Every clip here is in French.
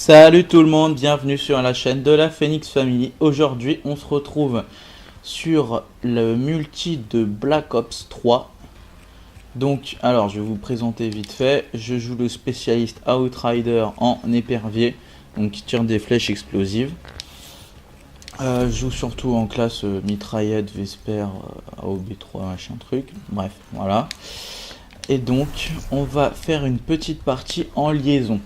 Salut tout le monde, bienvenue sur la chaîne de la Phoenix Family. Aujourd'hui on se retrouve sur le multi de Black Ops 3. Donc alors je vais vous présenter vite fait. Je joue le spécialiste Outrider en épervier, donc qui tire des flèches explosives. Je joue surtout en classe mitraillette, Vesper, AOB3, machin truc, bref voilà. Et donc on va faire une petite partie en liaison.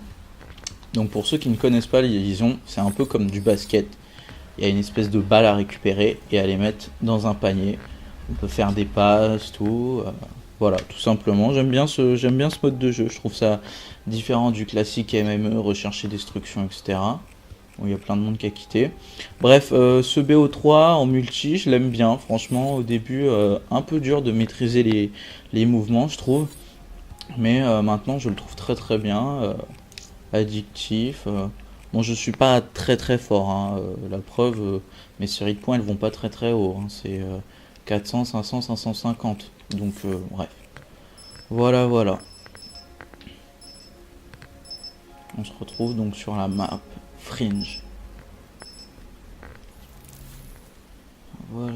Donc pour ceux qui ne connaissent pas les liaisons, c'est un peu comme du basket. Il y a une espèce de balle à récupérer et à les mettre dans un panier. On peut faire des passes, tout. Voilà, tout simplement. J'aime bien ce mode de jeu. Je trouve ça différent du classique MME, recherche et destruction, etc. Bon, il y a plein de monde qui a quitté. Bref, ce BO3 en multi, je l'aime bien. Franchement, au début, un peu dur de maîtriser les mouvements, je trouve. Mais maintenant, je le trouve très très bien. Addictif. Bon, je suis pas très fort, hein. La preuve, mes séries de points elles vont pas très haut, hein. C'est 400, 500, 550. Donc bref. Voilà. On se retrouve donc sur la map Fringe. Voilà.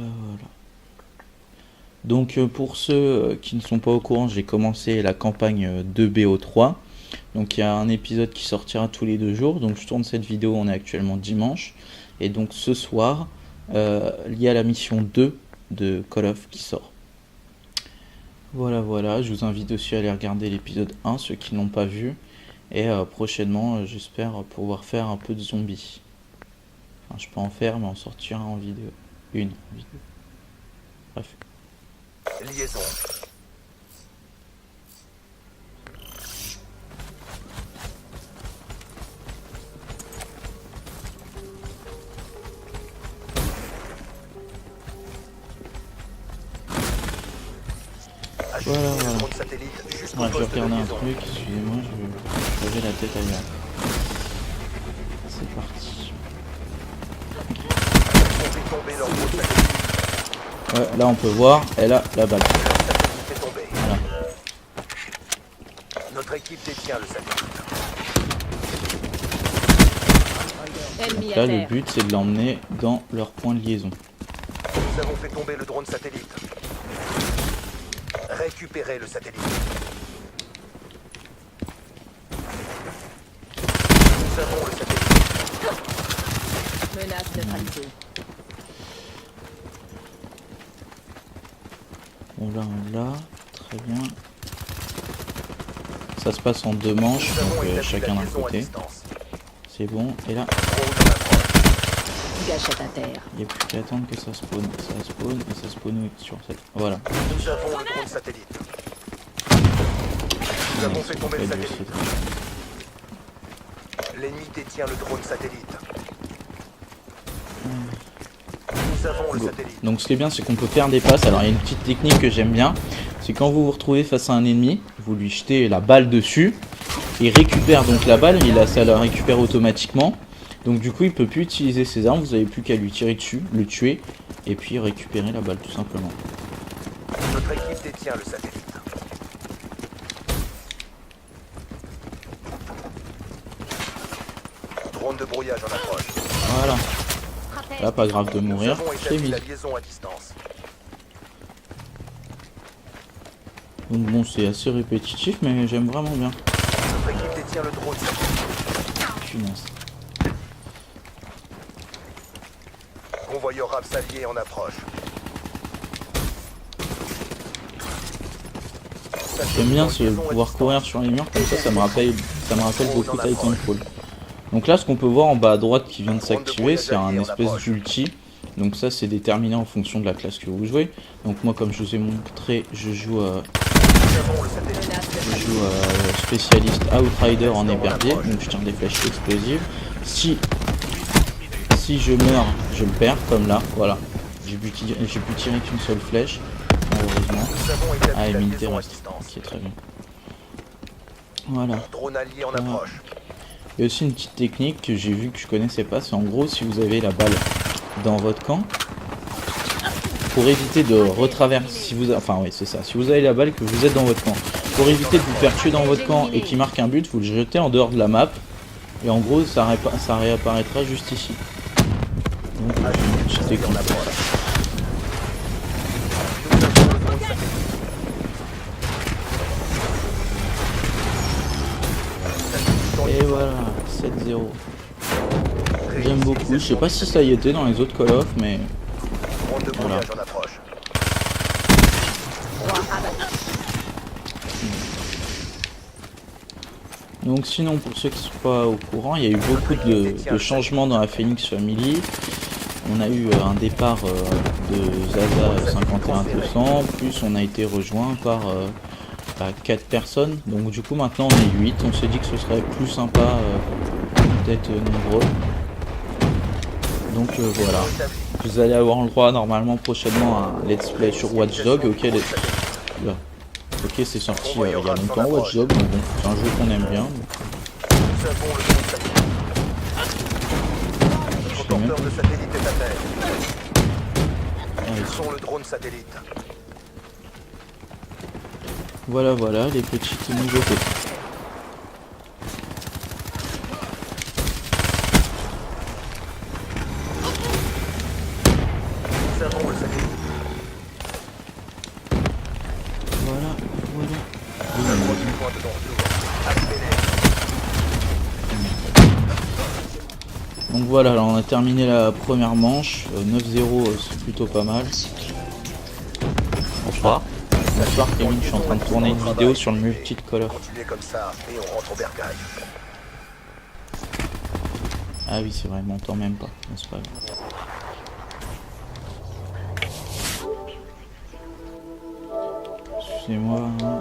Donc pour ceux qui ne sont pas au courant, j'ai commencé la campagne de BO3. Donc il y a un épisode qui sortira tous les 2 jours. Donc je tourne cette vidéo, on est actuellement dimanche. Et donc ce soir, il y a la mission 2 de Call of qui sort. Voilà, je vous invite aussi à aller regarder l'épisode 1, ceux qui n'ont pas vu. Et prochainement, j'espère pouvoir faire un peu de zombies. Enfin, je peux en faire, mais en sortira en vidéo. Une vidéo. Bref. Liaison. Voilà. Ouais, je vais regarder un truc, excusez-moi, je vais la tête ailleurs. C'est parti. Ouais, là on peut voir, elle a la balle. Voilà. Notre équipe détient le satellite. Donc là le but c'est de l'emmener dans leur point de liaison. Nous avons fait tomber le drone satellite. Récupérez le satellite. Nous avons le satellite. Menace neutralisée. Bon là on l'a, très bien. Ça se passe en 2 manches, donc chacun d'un côté. C'est bon, et là, Gâchette à terre. il n'y a plus qu'à attendre que ça spawn. Ça spawn et ça spawn sur cette... Voilà. Nous avons le drone satellite. Nous avons fait tomber le satellite. L'ennemi détient le drone satellite. Nous avons le satellite. Donc ce qui est bien, c'est qu'on peut faire des passes. Alors il y a une petite technique que j'aime bien. C'est quand vous vous retrouvez face à un ennemi, vous lui jetez la balle dessus. Il récupère donc la balle, ça la récupère automatiquement. Donc du coup il peut plus utiliser ses armes, vous n'avez plus qu'à lui tirer dessus, le tuer, et puis récupérer la balle tout simplement. Notre équipe détient le satellite. Drone de brouillage en approche. Voilà. Là pas grave de mourir, Nous avons c'est établi vite. la liaison à distance. Donc bon c'est assez répétitif mais j'aime vraiment bien. Notre équipe détient le drone satellite. Punaise. Convoyeur Rapsalier en approche. J'aime bien pouvoir courir sur les murs comme ça me rappelle beaucoup Titanfall. Donc là ce qu'on peut voir en bas à droite qui vient de s'activer, c'est un espèce d'ulti. Donc ça c'est déterminé en fonction de la classe que vous jouez. Donc moi comme je vous ai montré, je joue spécialiste Outrider en épervier, donc je tire des flèches explosives. Si je meurs, je le perds comme là, voilà. J'ai pu tirer qu'une seule flèche, malheureusement. Ah, et militaire reste, qui est très bien. Voilà. Drone allié en approche. Il y a aussi une petite technique que j'ai vu que je connaissais pas, c'est en gros si vous avez la balle dans votre camp, pour éviter de retraverser, si vous avez la balle que vous êtes dans votre camp, pour éviter de vous faire tuer dans votre camp et qu'il marque un but, vous le jetez en dehors de la map, Et en gros, ça réapparaîtra juste ici. Donc, j'étais On content. approche. Nous avons le drone satellite. Et voilà, 7-0. J'aime beaucoup. Je sais pas si ça y était dans les autres Call of, mais Drone de voilà. brouillage en approche. Donc sinon, pour ceux qui sont pas au courant, il y a eu beaucoup de changements dans la Phoenix Family. On a eu un départ de Zaza 51200, plus on a été rejoint par 4 personnes. Donc du coup maintenant on est 8. On s'est dit que ce serait plus sympa d'être nombreux. Donc voilà. Vous allez avoir le droit normalement prochainement à un let's play sur Watch Dogs auquel Oula. Ok, c'est sorti il y a longtemps Watch Dogs, donc bon, c'est un jeu qu'on aime bien. Nous avons le drone satellite. Notre porteur de satellite est à terre. Ils sont le drone satellite. Voilà, voilà les petites nouveautés. Nous avons le satellite. Voilà, voilà. Approche du point de non-retour. Accélère. Donc voilà, là on a terminé la première manche. 9-0, c'est plutôt pas mal. Bonsoir. Bonsoir Kevin, je suis en train de tourner une vidéo sur le multi de Call of. Continuez comme ça et on rentre au bercail. Ah oui, c'est vrai, il m'entend même pas. Mais c'est pas grave. Excusez-moi. Hein.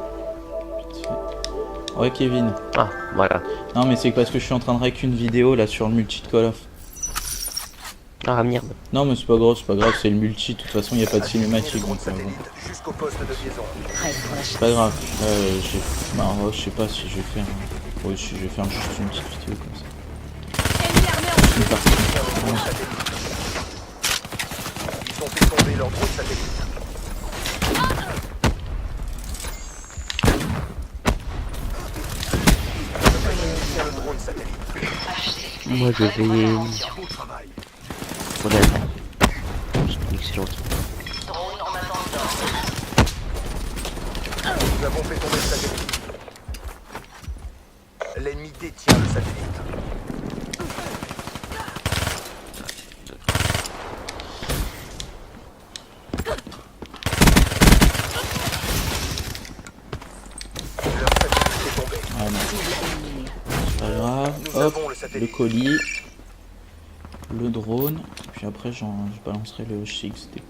Vite fait. Ouais Kevin. Ah, voilà. Non mais c'est parce que je suis en train de rec une vidéo là sur le multi de Call of. Ah, merde. Non mais c'est pas grave, c'est le multi, de toute façon il n'y a pas de cinématique donc bon. Jusqu'au poste de liaison. C'est pas grave. Je sais pas si je vais faire. Ouais, si je vais faire juste une petite vidéo comme ça. Une partie. Ils ont fait tomber leur drone satellite. Le drone satellite. Moi, je vais... Beau travail. Voilà. C'est excellent. Nous avons fait tomber le satellite. L'ennemi détient le satellite. Leur satellite est tombé. Ah non. C'est pas grave. Nous Hop, avons le le satellite. colis. Le drone. Et puis après je balancerai le HXD.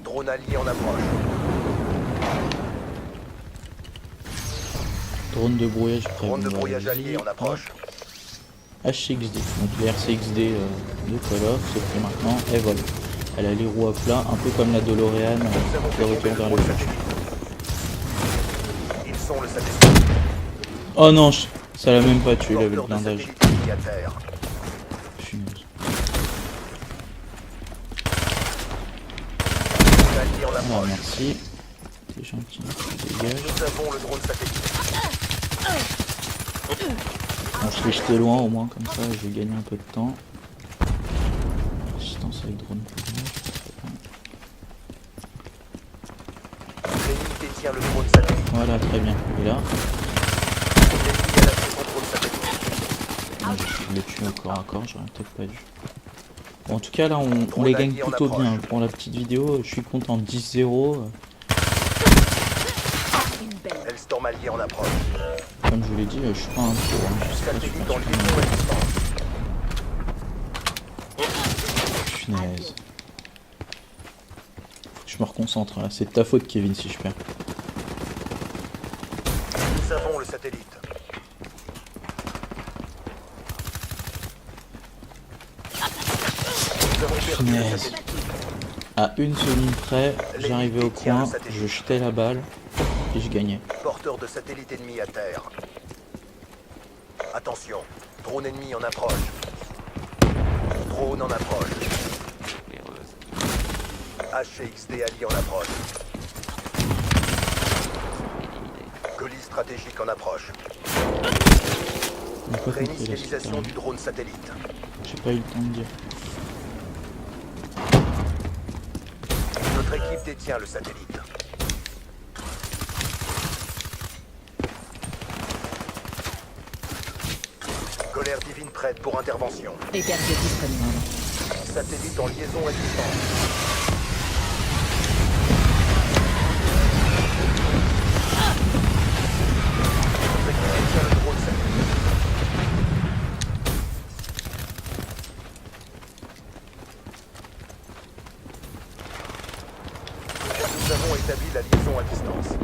Drone allié en approche. Drone de brouillage prêt. Drone de Bon, brouillage vas-y. allié en approche. Hop, HXD. Donc les RCXD de Call of, sauf que maintenant elle vole. Elle a les roues à plat, un peu comme la DeLorean Nous avons de fait tomber retour le vers le drone futur. satellite. Ils sont le satellite. Oh non, ça l'a même pas tué, il avait le Porteur de blindage. satellite mis à terre. Punaise. Drone allié en Ah approche. merci. T'es gentil, tu dégages. Nous avons le drone satellite. Bon, je vais jeter loin au moins, comme ça je vais gagner un peu de temps. Assistance avec drone pour moi, L'ennemi détient le drone satellite. voilà, très bien. Et là, L'ennemi a lâché son drone satellite. je l'ai tué au corps à corps, j'aurais peut-être pas dû. Bon, en tout cas, là, on les gagne plutôt bien. Pour la petite vidéo, je suis content. 10-0. Hellstorm allié en approche. Comme je vous l'ai dit, je suis pas un pro. Hein. Je sais pas, je suis Satellite pas en super liaison à distance. Punaise. Faut que je me reconcentre là. C'est de ta faute, Kevin, si je perds. Nous avons le satellite. Nous avons perdu le Punaise. satellite. À une seconde près, j'arrivais au coin, je jetais la balle et je gagnais. Porteur de satellite ennemi à terre. Attention, drone ennemi en approche. Drone en approche. HXD allié en approche. Colis stratégique en approche. J'ai pas compris la suite. Réinitialisation du drone satellite. J'ai pas eu le temps de dire. Notre équipe détient le satellite. Colère divine prête pour intervention. Épervier disponible. Satellite en liaison à distance. Notre équipe détient le drone satellite. Nous avons établi la liaison à distance.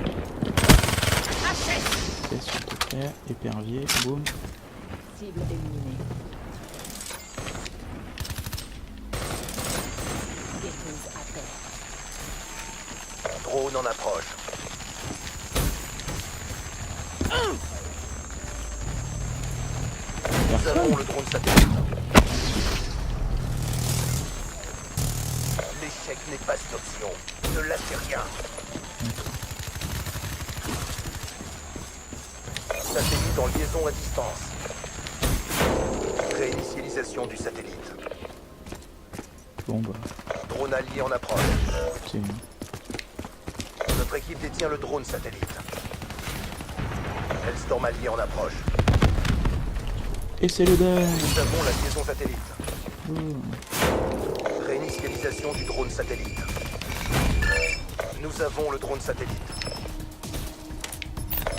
Fais s'il te plaît. Épervier. Boum. Cible éliminée. Détruise à terre. Drone en approche. Nous avons le drone satellite. L'échec n'est pas une option. Ne lâchez rien. Satellite en liaison à distance. Réinitialisation du satellite. Bon bah, Drone allié en approche. c'est bon. Notre équipe détient le drone satellite. Hellstorm allié en approche. Et c'est le dingue. Nous avons la liaison satellite. Oh. Réinitialisation du drone satellite. Nous avons le drone satellite.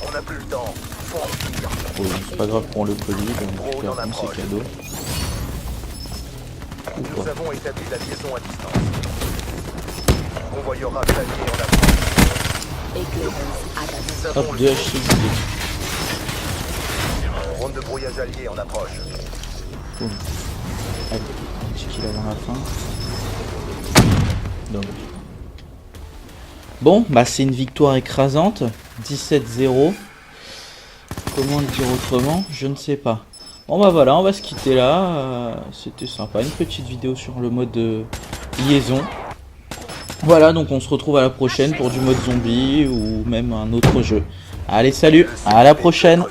On n'a plus le temps. Faut en finir. Bon, c'est pas grave pour le colis, on Drone en récupère tous approche. ces cadeaux. Ou Nous pas. avons établi la liaison à distance. Convoyeur allié en approche. Éclairance attaque. Nous avons Hop, le 2 HCXD. drone de brouillage allié en approche. Boum. Allez, un petit kill avant la fin. Dommage. Bon, bah c'est une victoire écrasante. 17-0. Comment le dire autrement? Je ne sais pas. Bon bah voilà, on va se quitter là. C'était sympa, une petite vidéo sur le mode liaison. Voilà, donc on se retrouve à la prochaine pour du mode zombie ou même un autre jeu. Allez, salut, à la prochaine.